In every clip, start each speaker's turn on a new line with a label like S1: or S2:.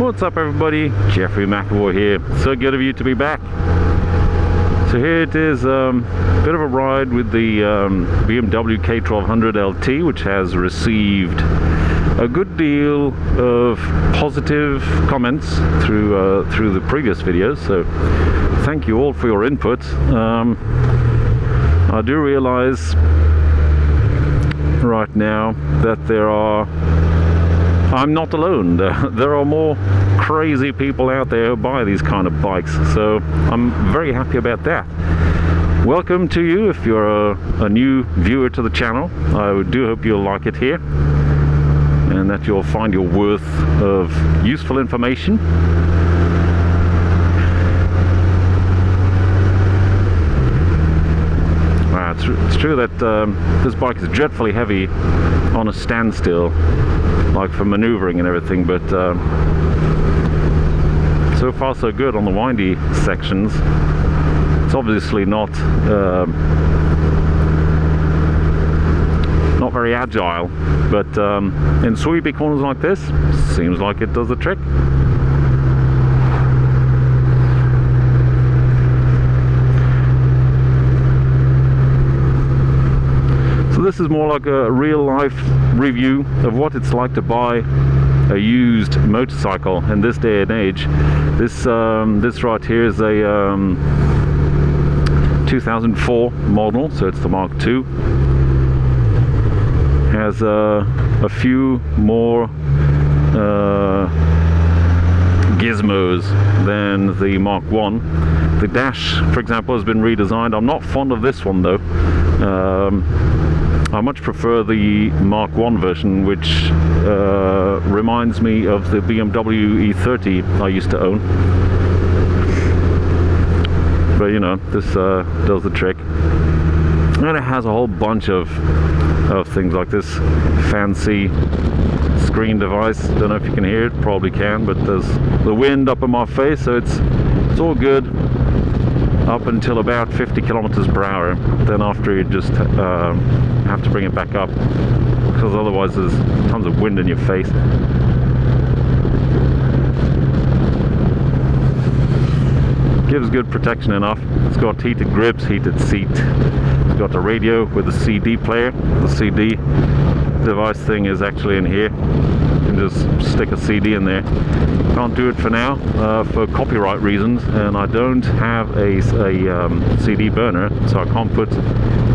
S1: What's up everybody, Jeffrey McAvoy here. So good of you to be back. So here it is, a bit of a ride with the BMW K1200LT, which has received a good deal of positive comments through the previous videos, so thank you all for your input. I do realize right now that I'm not alone. There are more crazy people out there who buy these kind of bikes, so I'm very happy about that. Welcome to you if you're a new viewer to the channel. I do hope you'll like it here and that you'll find your worth of useful information. It's true that this bike is dreadfully heavy on a standstill, like for maneuvering and everything, but so far so good on the windy sections. It's obviously not very agile, but in sweepy corners like this, seems like it does the trick. This is more like a real-life review of what it's like to buy a used motorcycle in this day and age. This right here is a 2004 model, so it's the Mark II. Has a few more gizmos than the Mark I. The dash, for example, has been redesigned. I'm not fond of this one though. I much prefer the Mark I version, which reminds me of the BMW E30 I used to own. But you know, this does the trick. And it has a whole bunch of things like this fancy screen device. Don't know if you can hear it, probably can, but there's the wind up in my face, so it's all good up until about 50 kilometers per hour. Then after you just have to bring it back up, because otherwise there's tons of wind in your face. Gives good protection enough. It's got heated grips, heated seat. It's got the radio with the CD player. The CD device thing is actually in here. You can just stick a CD in there. Can't do it for now for copyright reasons, and I don't have a CD burner, so I can't put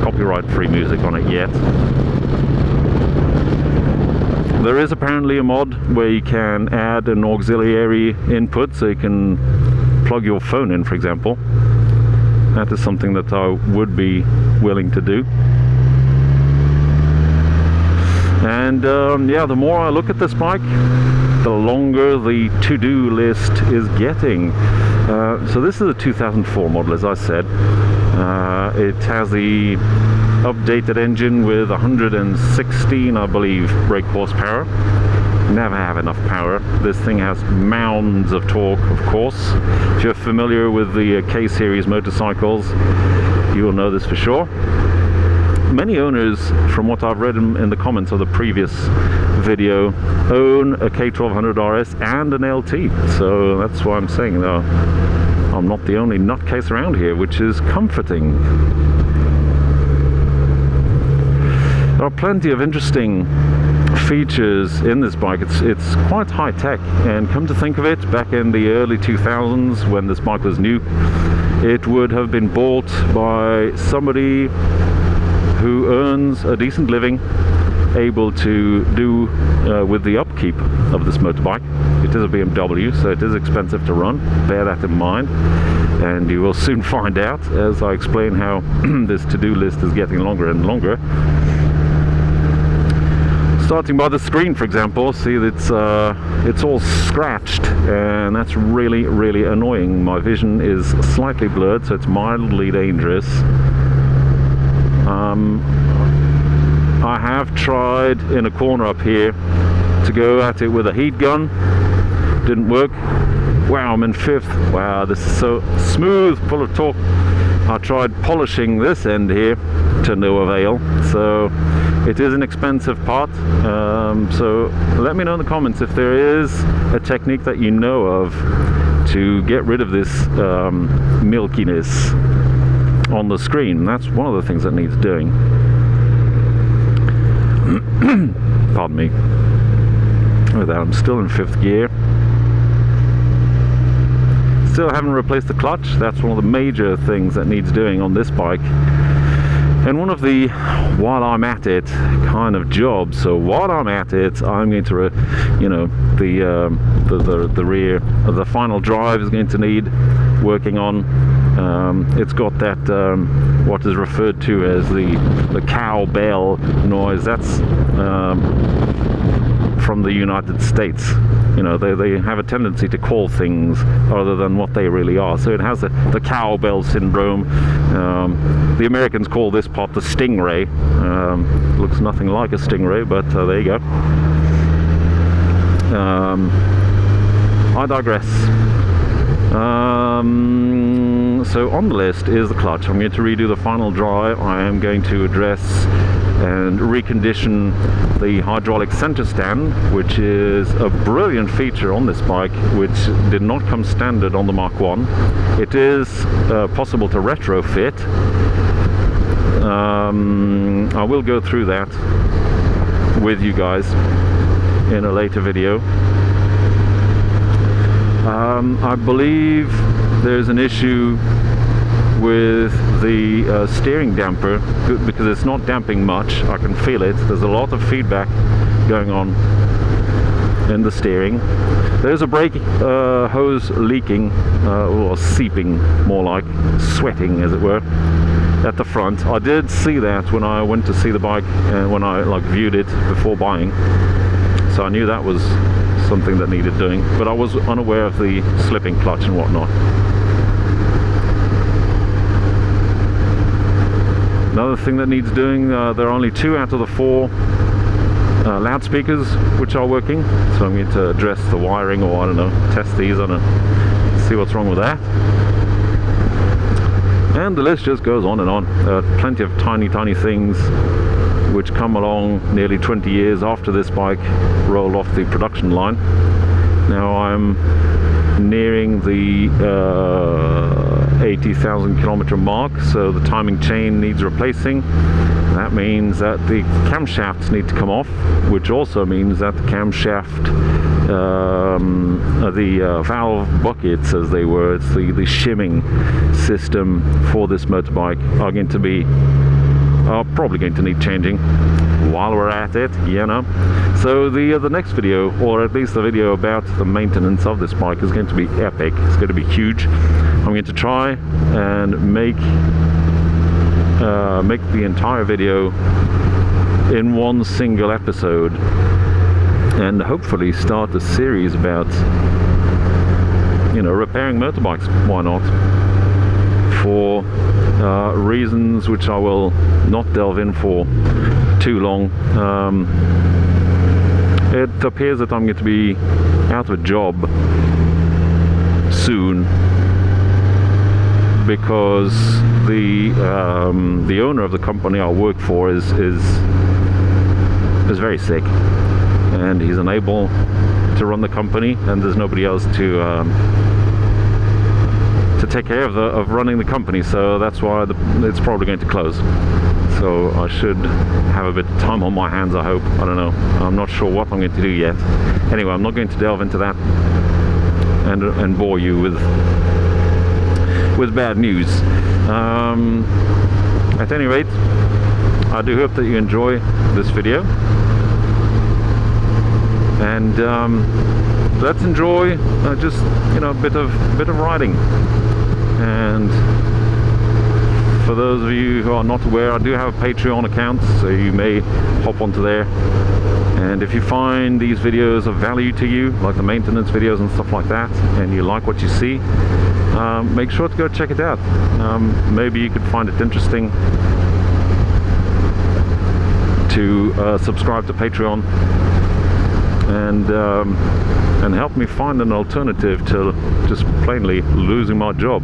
S1: copyright-free music on it yet. There is apparently a mod where you can add an auxiliary input, so you can plug your phone in, for example. That is something that I would be willing to do. And yeah, the more I look at this bike, the longer the to-do list is getting. So this is a 2004 model, as I said. It has the updated engine with 116, I believe, brake horsepower. Never have enough power. This thing has mounds of torque, of course. If you're familiar with the K-series motorcycles, you will know this for sure. Many owners, from what I've read in the comments of the previous video, own a K1200RS and an LT. So that's why I'm saying I'm not the only nutcase around here, which is comforting. There are plenty of interesting features in this bike. It's quite high tech, and come to think of it, back in the early 2000s when this bike was new, it would have been bought by somebody who earns a decent living, able to do with the upkeep of this motorbike. It is a BMW, so it is expensive to run. Bear that in mind, and you will soon find out as I explain how this to-do list is getting longer and longer. Starting by the screen, for example, see it's all scratched, and that's really, really annoying. My vision is slightly blurred, so it's mildly dangerous. I have tried in a corner up here to go at it with a heat gun. Didn't work. Wow, I'm in fifth. Wow, this is so smooth, full of torque. I tried polishing this end here to no avail. So It is an expensive part, so let me know in the comments if there is a technique that you know of to get rid of this milkiness on the screen. That's one of the things that needs doing. Pardon me. With that, I'm still in 5th gear. Still haven't replaced the clutch. That's one of the major things that needs doing on this bike. And one of the while I'm at it kind of jobs. So while I'm at it, I'm going to, the rear, the final drive is going to need working on. It's got that what is referred to as the cowbell noise. That's from the United States. You know, they have a tendency to call things other than what they really are. So it has the cowbell syndrome. The Americans call this part the stingray. Looks nothing like a stingray, but there you go. I digress. So on the list is the clutch. I'm going to redo the final drive. I am going to address and recondition the hydraulic center stand, which is a brilliant feature on this bike, which did not come standard on the Mark 1. It is possible to retrofit. I will go through that with you guys in a later video. I believe there's an issue with the steering damper because it's not damping much. I can feel it. There's a lot of feedback going on in the steering. There's a brake hose leaking, or seeping, more like sweating as it were, at the front. I did see that when I went to see the bike and when I viewed it before buying, so I knew that was something that needed doing, but I was unaware of the slipping clutch and whatnot. Another thing that needs doing, there are only 2 out of the 4 loudspeakers which are working, so I'm going to address the wiring, or I don't know, test these, I don't know, see what's wrong with that. And the list just goes on and on. Plenty of tiny things which come along nearly 20 years after this bike rolled off the production line. Now I'm nearing the 80,000 kilometer mark, so the timing chain needs replacing. That means that the camshafts need to come off, which also means that the camshaft, the valve buckets as they were, it's the shimming system for this motorbike, are going to be probably going to need changing while we're at it, you know. So the next video, or at least the video about the maintenance of this bike, is going to be epic. It's going to be huge. I'm going to try and make the entire video in one single episode, and hopefully start a series about, you know, repairing motorbikes. Why not? For reasons which I will not delve in for too long. It appears that I'm going to be out of a job soon because the owner of the company I work for is very sick, and he's unable to run the company, and there's nobody else to take care of running the company, so that's why it's probably going to close. So I should have a bit of time on my hands, I hope. I don't know. I'm not sure what I'm going to do yet. Anyway, I'm not going to delve into that and bore you with bad news. At any rate, I do hope that you enjoy this video, and let's enjoy just, you know, a bit of riding. And for those of you who are not aware, I do have a Patreon account, so you may hop onto there, and if you find these videos of value to you, like the maintenance videos and stuff like that, and you like what you see, make sure to go check it out. Maybe you could find it interesting to subscribe to Patreon and help me find an alternative to just plainly losing my job.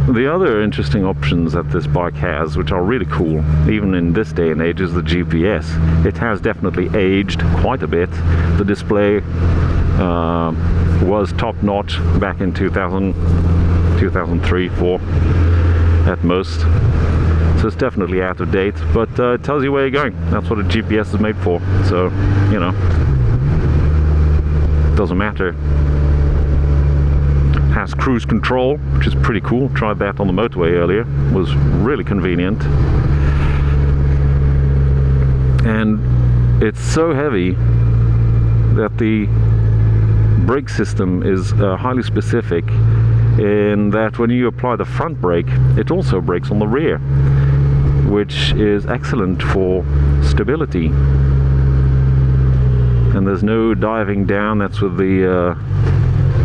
S1: The other interesting options that this bike has, which are really cool, even in this day and age, is the GPS. It has definitely aged quite a bit. The display was top-notch back in 2000, 2003, 4 at most. So it's definitely out of date, but it tells you where you're going. That's what a GPS is made for. So, you know, doesn't matter. Has cruise control, which is pretty cool. Tried that on the motorway earlier. Was really convenient. And it's so heavy that the brake system is highly specific in that when you apply the front brake, it also brakes on the rear, which is excellent for stability. And there's no diving down. That's with the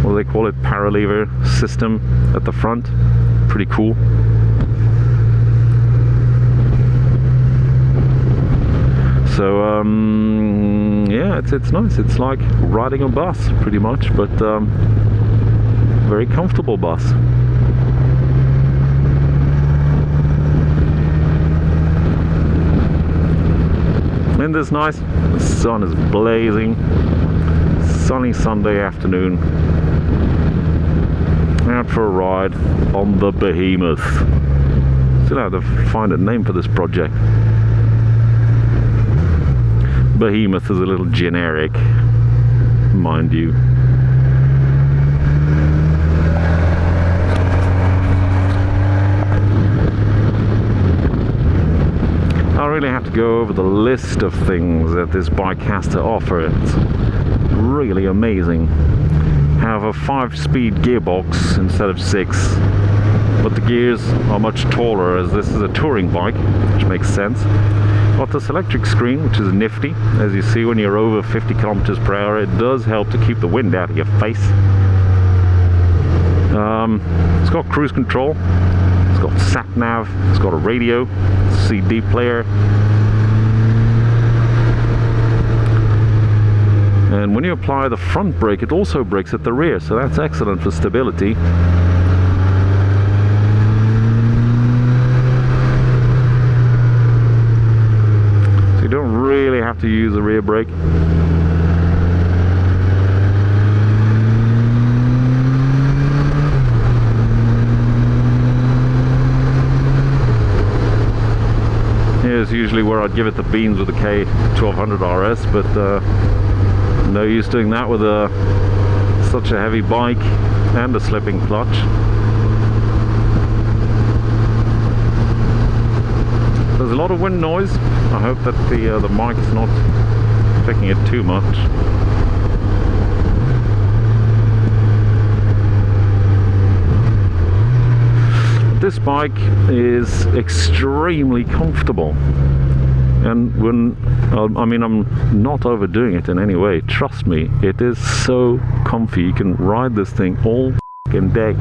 S1: what do they call it, paralever system at the front. Pretty cool. So yeah, it's nice. It's like riding a bus pretty much, but very comfortable bus. Isn't this nice? The sun is blazing. Sunny Sunday afternoon. Out for a ride on the Behemoth. Still have to find a name for this project. Behemoth is a little generic, mind you. I really have to go over the list of things that this bike has to offer. It's really amazing. Have a 5-speed gearbox instead of 6, but the gears are much taller as this is a touring bike, which makes sense. Got this electric screen, which is nifty. As you see, when you're over 50 kilometers per hour, it does help to keep the wind out of your face. It's got cruise control, it's got sat nav, it's got a radio, CD player. And when you apply the front brake, it also brakes at the rear, so that's excellent for stability. So you don't really have to use the rear brake. Here's usually where I'd give it the beans with the K1200 RS, but no use doing that with such a heavy bike and a slipping clutch. There's a lot of wind noise. I hope that the mic's not picking it too much. This bike is extremely comfortable. And when, I mean, I'm not overdoing it in any way. Trust me, it is so comfy. You can ride this thing all f***ing day.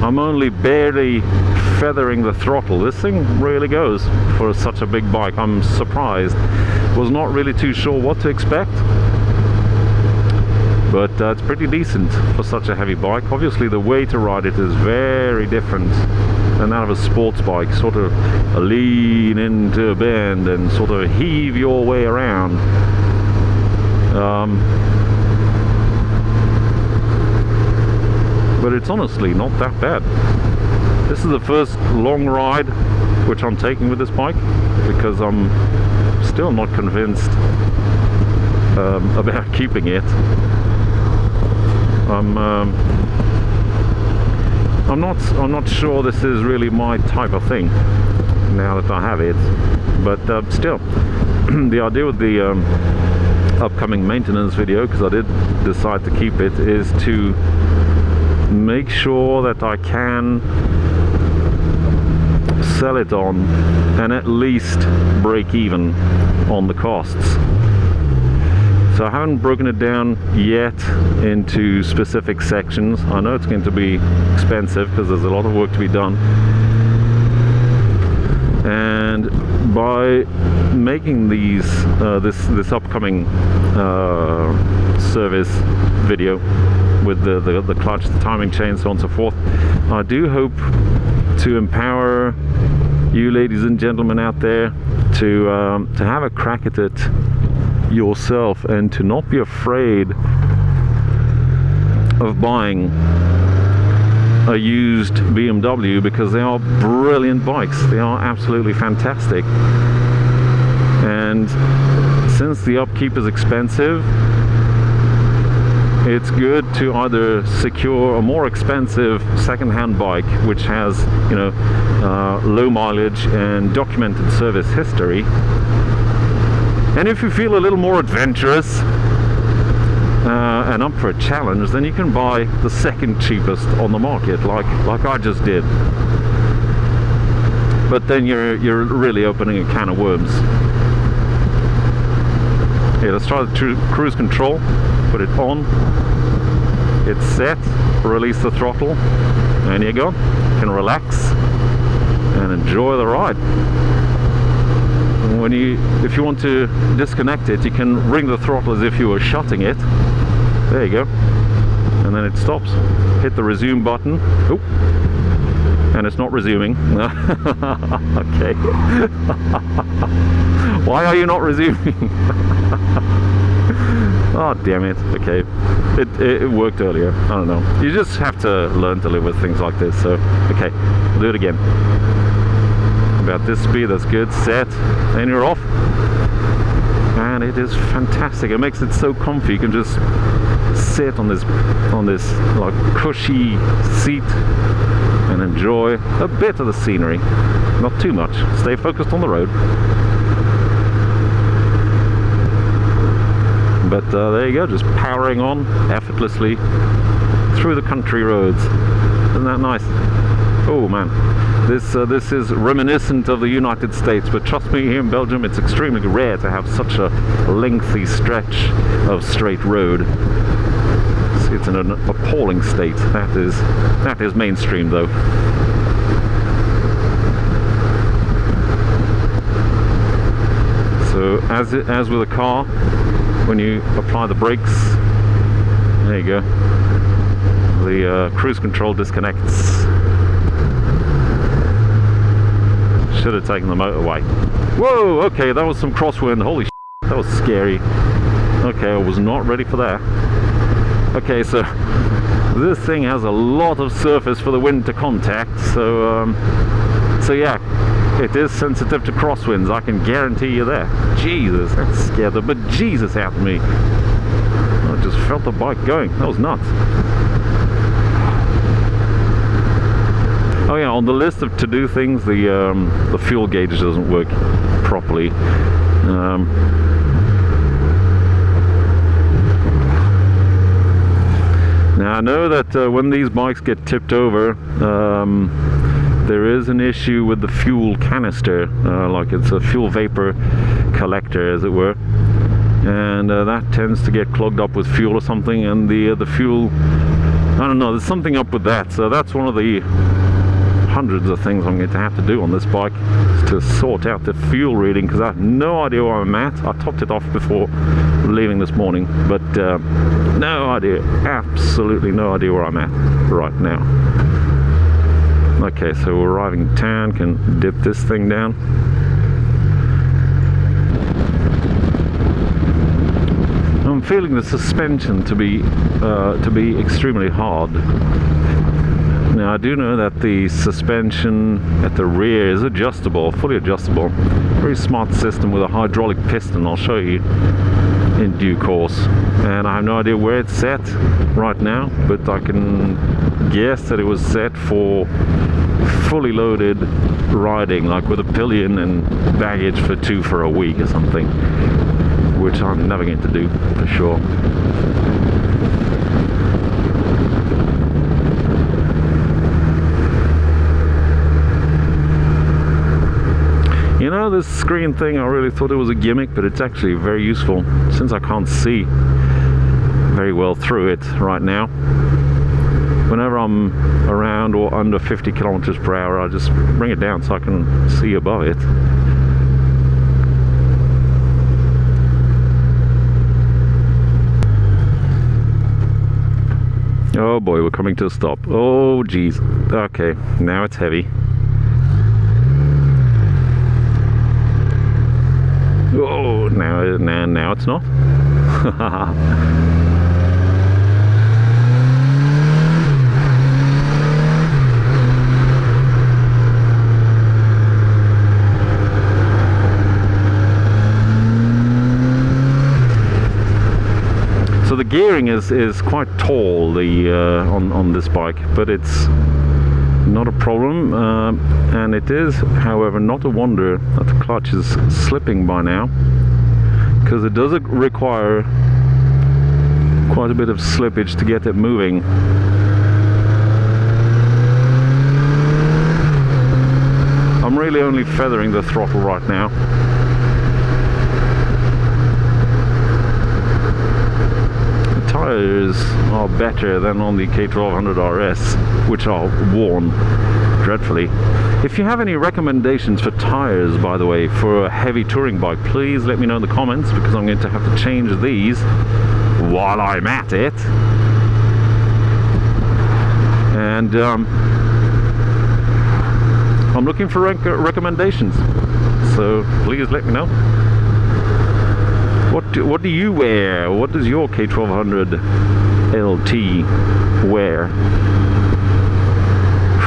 S1: I'm only barely feathering the throttle. This thing really goes for such a big bike. I'm surprised. Was not really too sure what to expect, but it's pretty decent for such a heavy bike. Obviously the way to ride it is very different than that of a sports bike. Sort of lean into a bend and sort of heave your way around. But it's honestly not that bad. This is the first long ride which I'm taking with this bike, because I'm still not convinced about keeping it. I'm not sure this is really my type of thing now that I have it, but still, the idea with the upcoming maintenance video, because I did decide to keep it, is to make sure that I can sell it on and at least break even on the costs. So I haven't broken it down yet into specific sections. I know it's going to be expensive because there's a lot of work to be done, and And by making these this upcoming service video with the clutch, the timing chain, so on and so forth, I do hope to empower you ladies and gentlemen out there to have a crack at it yourself and to not be afraid of buying a used BMW, because they are brilliant bikes. They are absolutely fantastic, and since the upkeep is expensive, it's good to either secure a more expensive second-hand bike which has, you know, low mileage and documented service history. And if you feel a little more adventurous and up for a challenge, then you can buy the second cheapest on the market, like I just did. But then you're really opening a can of worms. Yeah, let's try the cruise control. Put it on. It's set. Release the throttle. And you go. You can relax and enjoy the ride. If you want to disconnect it, you can ring the throttle as if you were shutting it. There you go. And then it stops. Hit the resume button. Oop. And it's not resuming. Okay. Why are you not resuming? Oh, damn it. Okay. It worked earlier. I don't know. You just have to learn to live with things like this. So, okay. We'll do it again. About this speed, that's good. Set. And you're off. And it is fantastic. It makes it so comfy. You can just sit on this like cushy seat and enjoy a bit of the scenery. Not too much. Stay focused on the road. But there you go, just powering on effortlessly through the country roads. Isn't that nice? Oh man, this is reminiscent of the United States, but trust me, here in Belgium it's extremely rare to have such a lengthy stretch of straight road. It's in an appalling state. That is mainstream though. So as with a car, when you apply the brakes, there you go, the cruise control disconnects. Should have taken the motorway. Whoa, okay, that was some crosswind. Holy shit, that was scary. Okay, I was not ready for that. Okay, so this thing has a lot of surface for the wind to contact, so yeah, it is sensitive to crosswinds, I can guarantee you that. Jesus, that scared the bejesus out of me. I just felt the bike going. That was nuts. Oh yeah, on the list of to-do things, the fuel gauge doesn't work properly. Now I know that when these bikes get tipped over, there is an issue with the fuel canister, like it's a fuel vapor collector, as it were, and that tends to get clogged up with fuel or something, and the fuel, I don't know, there's something up with that. So that's one of the hundreds of things I'm going to have to do on this bike, is to sort out the fuel reading, because I have no idea where I'm at. I topped it off before leaving this morning, but no idea, absolutely no idea where I'm at right now. Okay, so we're arriving in town, can dip this thing down. I'm feeling the suspension to be extremely hard. Now I do know that the suspension at the rear is adjustable, fully adjustable. Very smart system with a hydraulic piston. I'll show you in due course. And I have no idea where it's set right now, but I can guess that it was set for fully loaded riding, like with a pillion and baggage for 2 for a week or something, which I'm never going to do for sure. You know, this screen thing, I really thought it was a gimmick, but it's actually very useful, since I can't see very well through it right now. Whenever I'm around or under 50 kilometers per hour, I just bring it down so I can see above it. Oh boy, we're coming to a stop. Oh geez. Okay, now it's heavy. Oh, now it's not. So the gearing is quite tall on this bike, but it's not a problem, and it is, however, not a wonder that the clutch is slipping by now, because it does require quite a bit of slippage to get it moving. I'm really only feathering the throttle right now. Tires are better than on the K1200RS, which are worn dreadfully. If you have any recommendations for tires, by the way, for a heavy touring bike, please let me know in the comments, because I'm going to have to change these while I'm at it. And I'm looking for recommendations, so please let me know. What do you wear? What does your K1200LT wear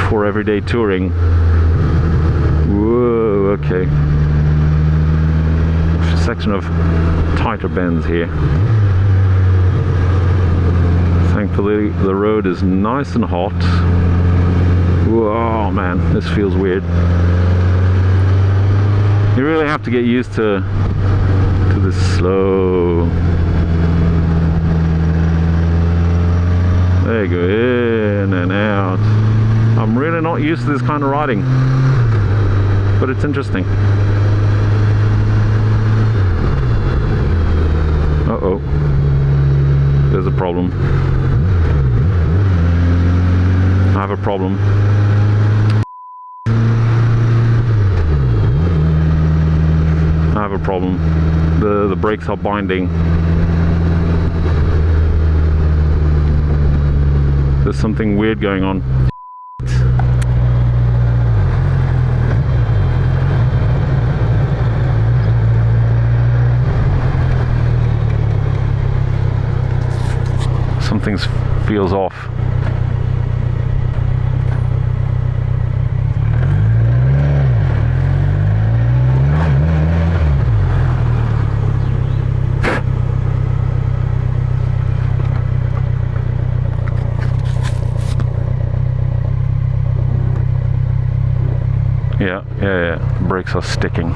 S1: for everyday touring? Whoa, okay. Section of tighter bends here. Thankfully the road is nice and hot. Whoa, man, this feels weird. You really have to get used to this slow. There you go, in and out. I'm really not used to this kind of riding, but it's interesting. Uh-oh, there's a problem. I have a problem. I have a problem. The brakes are binding. There's something weird going on. Something feels off. Yeah, brakes are sticking.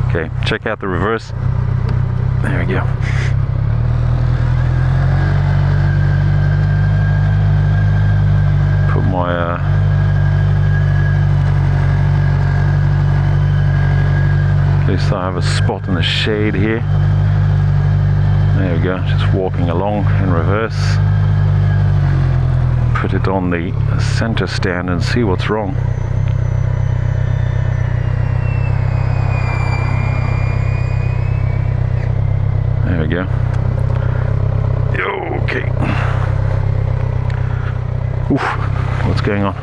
S1: Okay, check out the reverse. There we go. Put my at least I have a spot in the shade here. There we go, just walking along in reverse. Put it on the center stand and see what's wrong. There we go. Okay. Oof, what's going on?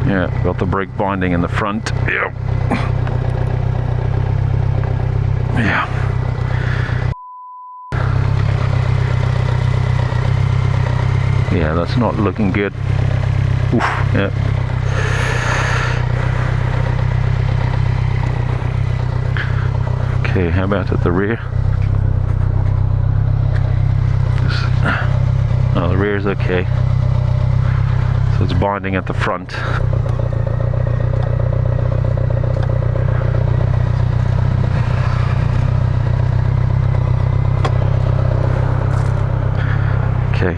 S1: Yeah, got the brake binding in the front. Yep. Yeah. Yeah, that's not looking good. Oof, yeah. Okay, how about at the rear? Oh, the rear is okay. So it's binding at the front. Okay.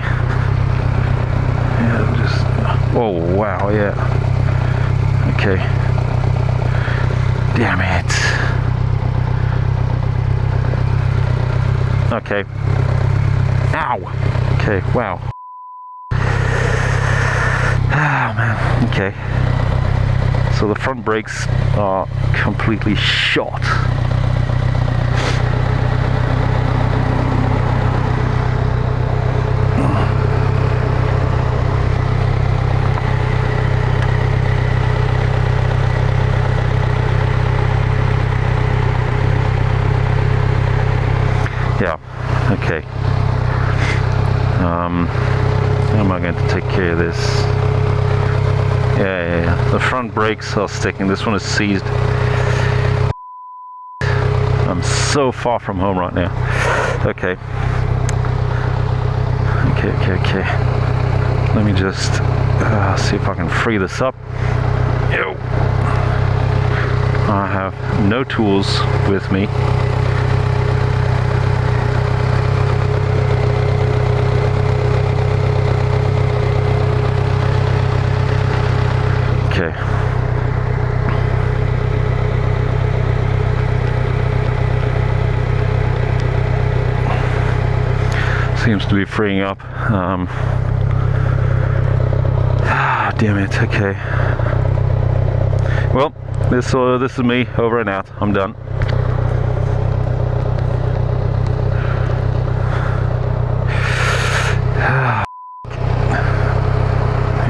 S1: Yeah, just, oh wow, yeah. Okay. Damn it. Okay. Ow. Okay, wow. Ah, man. Okay. So the front brakes are completely shot. Yeah, okay. How am I going to take care of this? Yeah. The front brakes are sticking. This one is seized. I'm so far from home right now. Okay. Okay. Let me just see if I can free this up. Ew. I have no tools with me. Okay. Seems to be freeing up. Damn it. Okay. Well, this is me over and out. I'm done.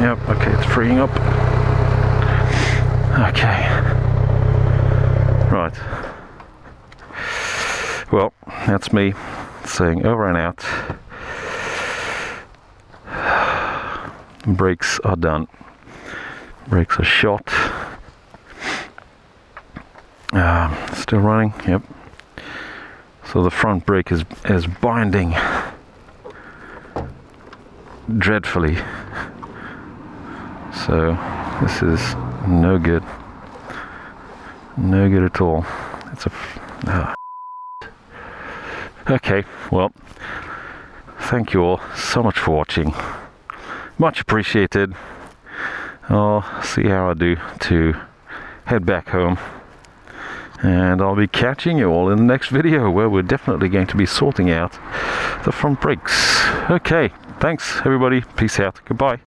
S1: Yep. Okay, it's freeing up. Okay. Right. Well, that's me saying over and out. Brakes are done. Brakes are shot. Still running. Yep. So the front brake is binding dreadfully. So this is no good. No good at all. It's okay, well, thank you all so much for watching. Much appreciated. I'll see how I do to head back home. And I'll be catching you all in the next video where we're definitely going to be sorting out the front brakes. Okay, thanks everybody. Peace out. Goodbye.